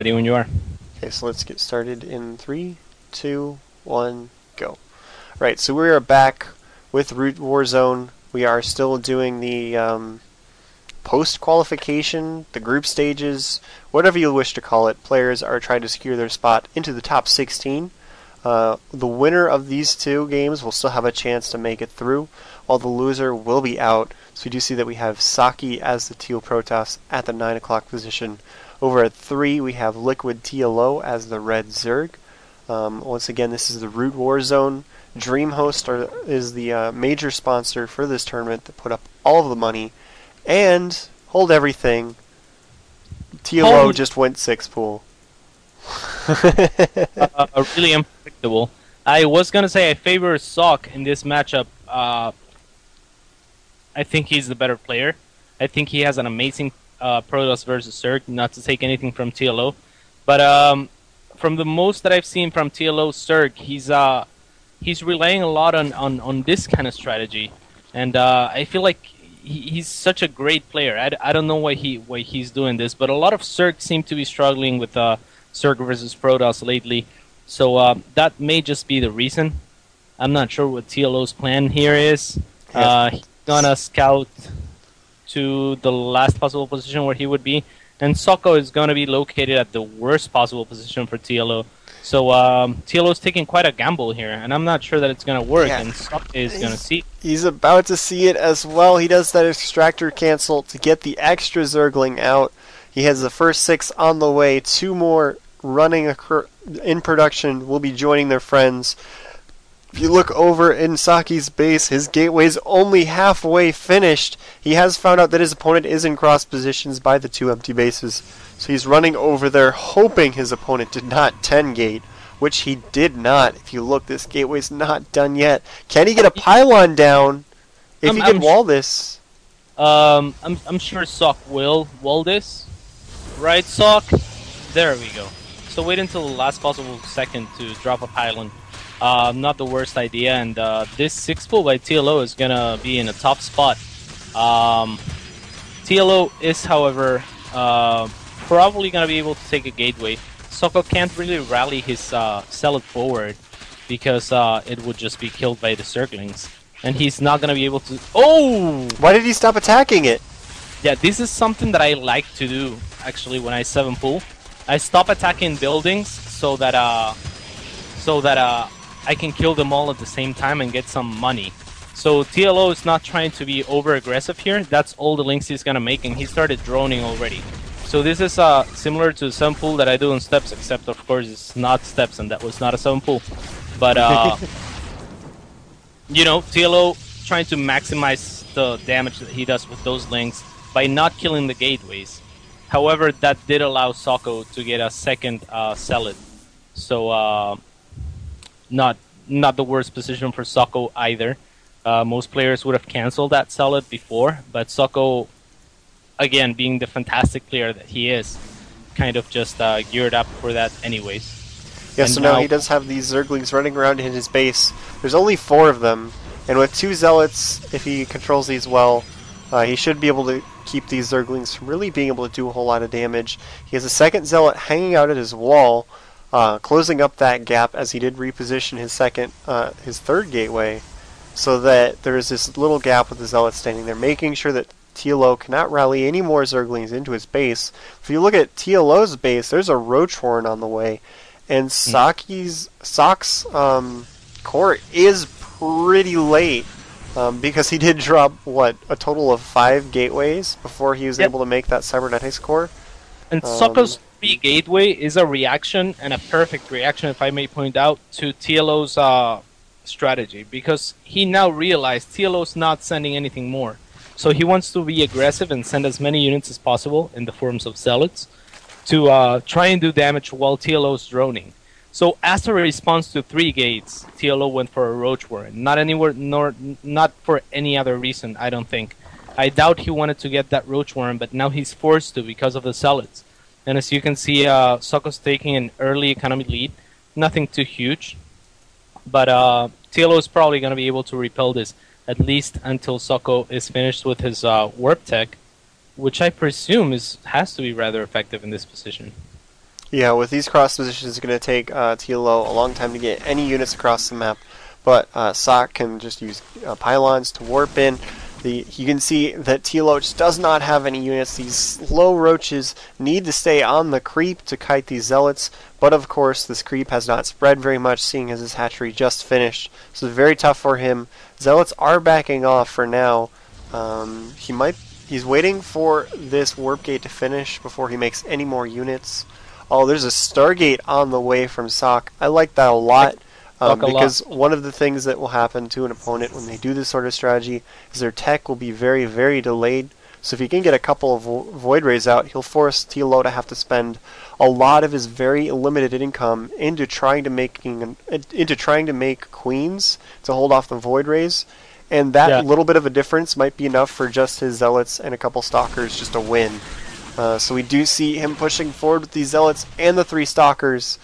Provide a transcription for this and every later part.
Ready when you are. Okay, so let's get started in 3, 2, 1, go. Right, so we are back with Root Warzone. We are still doing the post-qualification, the group stages, whatever you wish to call it. Players are trying to secure their spot into the top 16. The winner of these two games will still have a chance to make it through, while the loser will be out. So we do see that we have Socke as the Teal Protoss at the 9 o'clock position. Over at 3, we have Liquid TLO as the Red Zerg. Once again, this is the Root Warzone. DreamHost is the major sponsor for this tournament that put up all of the money. And, hold everything, TLO just went 6 pool. Really unpredictable. I was going to say I favor Socke in this matchup. I think he's the better player. I think he has an amazing Protoss versus Zerg, not to take anything from TLO. But from the most that I've seen from TLO Zerg, he's relying a lot on this kind of strategy. And I feel like he's such a great player. I don't know why he's doing this, but a lot of Zerg seem to be struggling with Zerg versus Protoss lately. So that may just be the reason. I'm not sure what TLO's plan here is. He's gonna scout to the last possible position where he would be, and Socke is going to be located at the worst possible position for TLO. So TLO's taking quite a gamble here, and I'm not sure that it's going to work, and Socke is going to see. He's about to see it as well. He does that extractor cancel to get the extra Zergling out. He has the first 6 on the way. 2 more running in production will be joining their friends. If you look over in Socke's base, his gateway's only halfway finished. He has found out that his opponent is in cross positions by the 2 empty bases. So he's running over there, hoping his opponent did not 10 gate, which he did not. If you look, this gateway's not done yet. Can he get a pylon down if he can wall this? I'm sure Socke will wall this. Right, Socke? There we go. So wait until the last possible second to drop a pylon. Not the worst idea, and this 6 pull by TLO is gonna be in a top spot. TLO is, however, probably gonna be able to take a gateway. Socke can't really rally his Zealot forward because it would just be killed by the Zerglings, and he's not gonna be able to. Oh! Why did he stop attacking it? Yeah, this is something that I like to do actually when I 7 pull. I stop attacking buildings so that I can kill them all at the same time and get some money. So TLO is not trying to be over-aggressive here. That's all the links he's gonna make, and he started droning already. So this is similar to the 7 pull that I do on steps, except of course it's not steps, and that was not a 7 pull. But you know, TLO trying to maximize the damage that he does with those links by not killing the gateways. However, that did allow Socke to get a second Zealot. So not the worst position for Socke either. Most players would have cancelled that Zealot before, but Socke, again, being the fantastic player that he is, kind of just geared up for that anyways. Yeah, so now he does have these Zerglings running around in his base. There's only 4 of them, and with 2 Zealots, if he controls these well, he should be able to keep these Zerglings from really being able to do a whole lot of damage. He has a second Zealot hanging out at his wall, closing up that gap as he did reposition his third gateway, so that there is this little gap with the Zealot standing there, making sure that TLO cannot rally any more Zerglings into his base. If you look at TLO's base, there's a Roach Horn on the way, and Socke's core is pretty late, because he did drop, what, a total of 5 gateways before he was able to make that Cybernetics core. And Socke's gateway is a reaction, and a perfect reaction, if I may point out, to TLO's strategy, because he now realized TLO's not sending anything more. So he wants to be aggressive and send as many units as possible in the forms of Zealots to try and do damage while TLO's droning. So as a response to 3 gates, TLO went for a Roach Warren. Not for any other reason, I don't think. I doubt he wanted to get that Roach Warren, but now he's forced to because of the Zealots. And as you can see, Socke's taking an early economy lead. Nothing too huge. But TLO is probably going to be able to repel this, at least until Socke is finished with his warp tech, which I presume has to be rather effective in this position. Yeah, with these cross positions, it's going to take TLO a long time to get any units across the map. But Socke can just use pylons to warp in. You can see that TLO just does not have any units. These slow roaches need to stay on the creep to kite these zealots. But of course, this creep has not spread very much, seeing as his hatchery just finished. So it's very tough for him. Zealots are backing off for now. He's waiting for this warp gate to finish before he makes any more units. Oh, there's a Stargate on the way from Socke. I like that a lot. Because one of the things that will happen to an opponent when they do this sort of strategy is their tech will be very, very delayed. So if he can get a couple of Void Rays out, he'll force TLO to have to spend a lot of his very limited income into trying to make queens to hold off the Void Rays. And that little bit of a difference might be enough for just his Zealots and a couple Stalkers just to win. So we do see him pushing forward with these Zealots and the 3 Stalkers.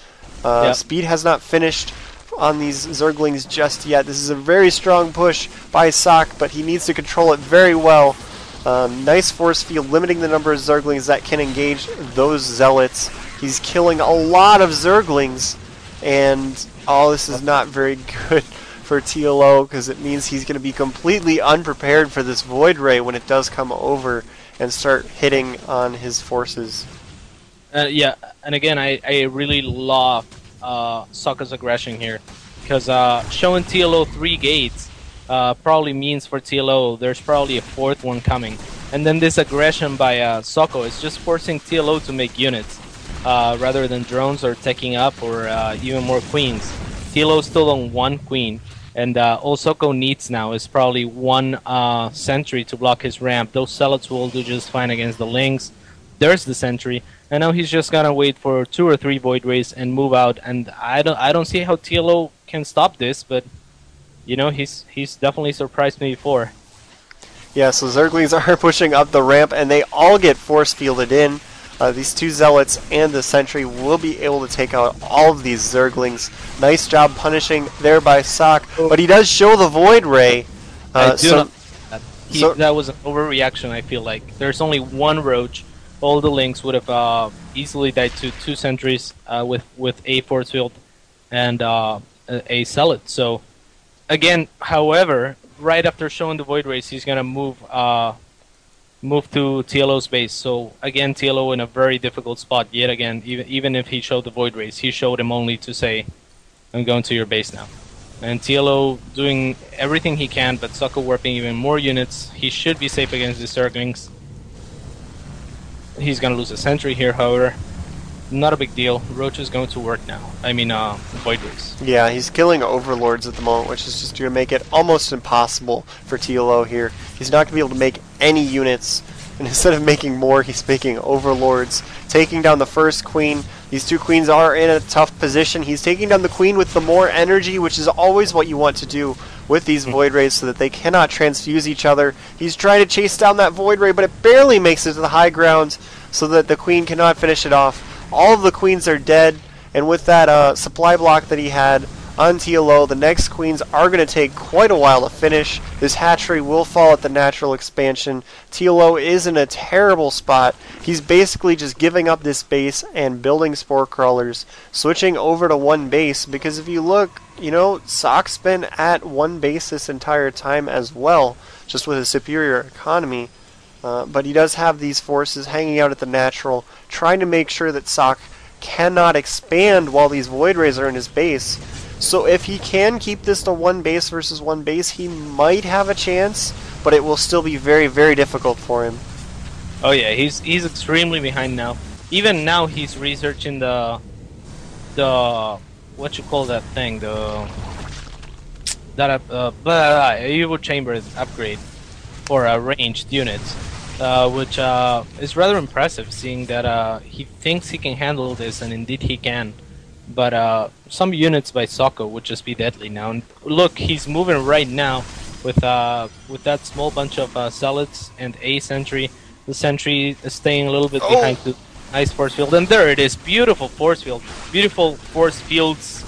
Speed has not finished on these Zerglings just yet. This is a very strong push by Socke, but he needs to control it very well. Nice force field, limiting the number of Zerglings that can engage those Zealots. He's killing a lot of Zerglings, and this is not very good for TLO, because it means he's going to be completely unprepared for this Void Ray when it does come over and start hitting on his forces. Yeah, and again, I really love Socke's aggression here, because showing TLO 3 gates probably means for TLO there's probably a 4th one coming, and then this aggression by Socke is just forcing TLO to make units rather than drones or teching up or even more queens. TLO still on 1 queen, and all Socke needs now is probably 1 sentry to block his ramp. Those zealots will do just fine against the lings. There's the sentry, and now he's just gonna wait for 2 or 3 Void Rays and move out. And I don't see how TLO can stop this, but you know, he's definitely surprised me before. Yeah, so Zerglings are pushing up the ramp, and they all get force fielded in. These 2 Zealots and the sentry will be able to take out all of these Zerglings. Nice job punishing there by Socke, but he does show the Void Ray. That was an overreaction, I feel like. There's only 1 roach. All the links would have easily died to 2 sentries with a force field and a zealot. So again, however, right after showing the Void Rays, he's gonna move to TLO's base. So again, TLO in a very difficult spot yet again. Even if he showed the Void Rays, he showed him only to say, "I'm going to your base now." And TLO doing everything he can, but Socke warping even more units. He should be safe against the Zerglings. He's gonna lose a sentry here, however. Not a big deal. Roach is going to work now. I mean, Void Rays. Yeah, he's killing Overlords at the moment, which is just going to make it almost impossible for TLO here. He's not going to be able to make any units, and instead of making more, he's making Overlords. Taking down the first queen. These 2 queens are in a tough position. He's taking down the queen with the more energy, which is always what you want to do with these Void Rays so that they cannot transfuse each other. He's trying to chase down that Void Ray, but it barely makes it to the high ground so that the queen cannot finish it off. All of the queens are dead, and with that supply block that he had on TLO, the next queens are going to take quite a while to finish. This hatchery will fall at the natural expansion. TLO is in a terrible spot. He's basically just giving up this base and building spore crawlers, switching over to 1 base, because if you look, you know, Socke's been at 1 base this entire time as well, just with a superior economy. But he does have these forces hanging out at the natural, trying to make sure that Socke cannot expand while these Void Rays are in his base. So if he can keep this to 1 base versus 1 base, he might have a chance, but it will still be very, very difficult for him. Oh yeah, he's extremely behind now. Even now, he's researching the what you call that thing, evil chamber upgrade for ranged units. Which is rather impressive, seeing that he thinks he can handle this, and indeed he can. But some units by Socke would just be deadly now. And look, he's moving right now with that small bunch of zealots and a sentry. The sentry is staying a little bit behind the nice force field, and there it is, beautiful force field, beautiful force fields,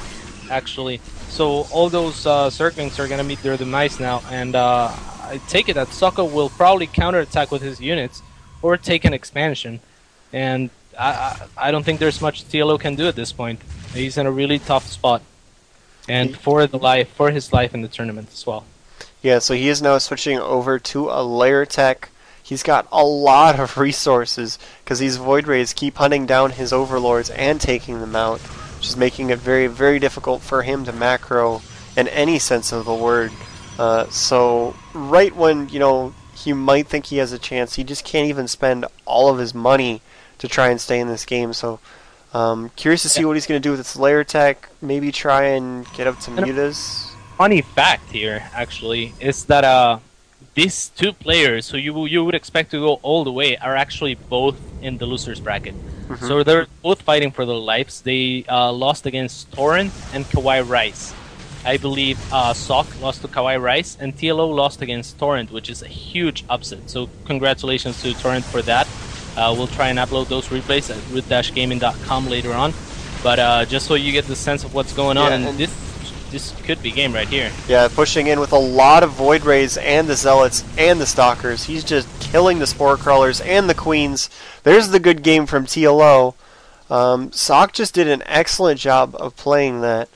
actually. So all those Zerglings are gonna meet their demise now, and I take it that Socke will probably counterattack with his units or take an expansion. And I don't think there's much TLO can do at this point. He's in a really tough spot, and for his life in the tournament as well. Yeah, so he is now switching over to a layer tech. He's got a lot of resources because these Void Rays keep hunting down his overlords and taking them out, which is making it very, very difficult for him to macro in any sense of the word. So right when, you know, he might think he has a chance, he just can't even spend all of his money to try and stay in this game. So curious to see what he's going to do with this layer tech. Maybe try and get up to mutas. Funny fact here, actually, is that these two players who you would expect to go all the way are actually both in the losers bracket. So they're both fighting for their lives. They lost against Torrent and Kawhi Rice. I believe Socke lost to Kawhi Rice, and TLO lost against Torrent, which is a huge upset. So congratulations to Torrent for that. We'll try and upload those replays at root-gaming.com later on. But just so you get the sense of what's going on, and this could be game right here. Yeah, pushing in with a lot of Void Rays and the Zealots and the Stalkers. He's just killing the Spore Crawlers and the Queens. There's the good game from TLO. Socke just did an excellent job of playing that.